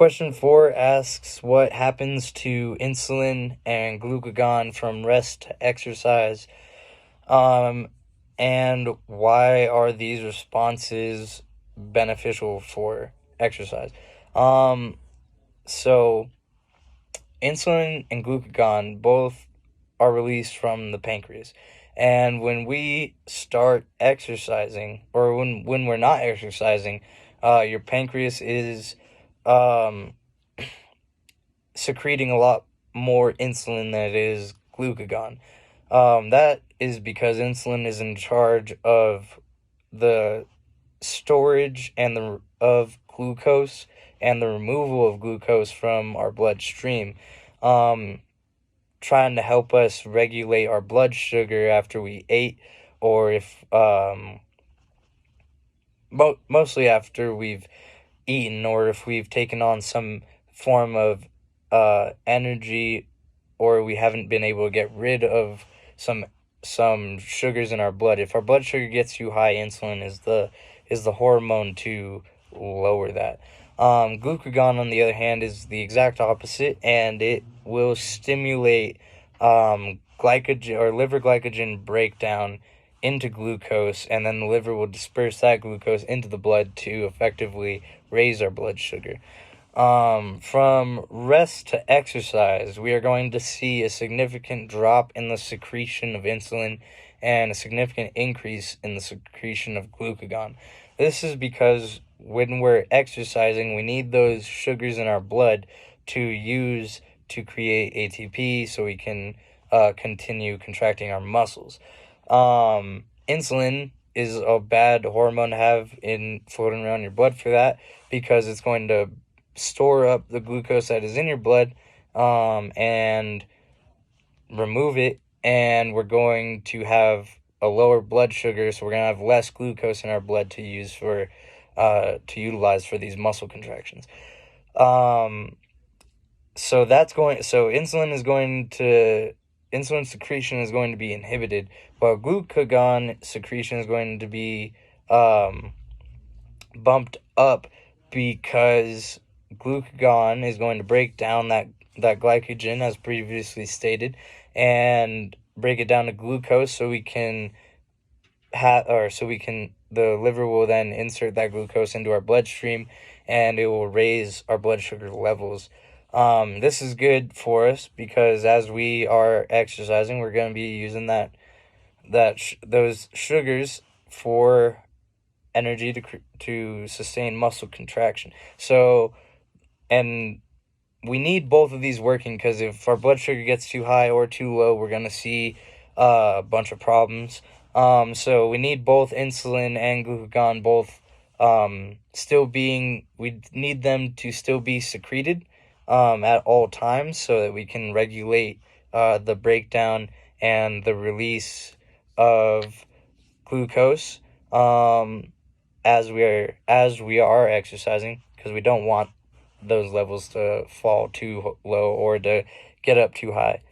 Question 4 asks what happens to insulin and glucagon from rest to exercise, um, and why are these responses beneficial for exercise? Um, so insulin and glucagon both are released from the pancreas. And when we start exercising, or when we're not exercising, your pancreas is um, secreting a lot more insulin than it is glucagon. That is because insulin is in charge of the storage and the of glucose and the removal of glucose from our bloodstream, um, trying to help us regulate our blood sugar after we ate, or if mostly after we've eaten, or if we've taken on some form of energy, or we haven't been able to get rid of some sugars in our blood. If our blood sugar gets too high, insulin is the hormone to lower that. Glucagon, on the other hand, is the exact opposite, and it will stimulate glycogen or liver glycogen breakdown into glucose, and then the liver will disperse that glucose into the blood to effectively raise our blood sugar. From rest to exercise, we are going to see a significant drop in the secretion of insulin and a significant increase in the secretion of glucagon. This is because when we're exercising, we need those sugars in our blood to use to create ATP so we can continue contracting our muscles. Insulin is a bad hormone to have in floating around your blood for that, because it's going to store up the glucose that is in your blood, and remove it, and we're going to have a lower blood sugar, so we're going to have less glucose in our blood to use for to utilize for these muscle contractions. So insulin secretion is going to be inhibited, while glucagon secretion is going to be bumped up, because glucagon is going to break down that glycogen, as previously stated, and break it down to glucose, so the liver will then insert that glucose into our bloodstream, and it will raise our blood sugar levels. This is good for us because as we are exercising, we're going to be using those sugars for energy to sustain muscle contraction. So, and we need both of these working, because if our blood sugar gets too high or too low, we're going to see a bunch of problems. So we need both insulin and glucagon we need them to still be secreted at all times, so that we can regulate the breakdown and the release of glucose as we are exercising, because we don't want those levels to fall too low or to get up too high.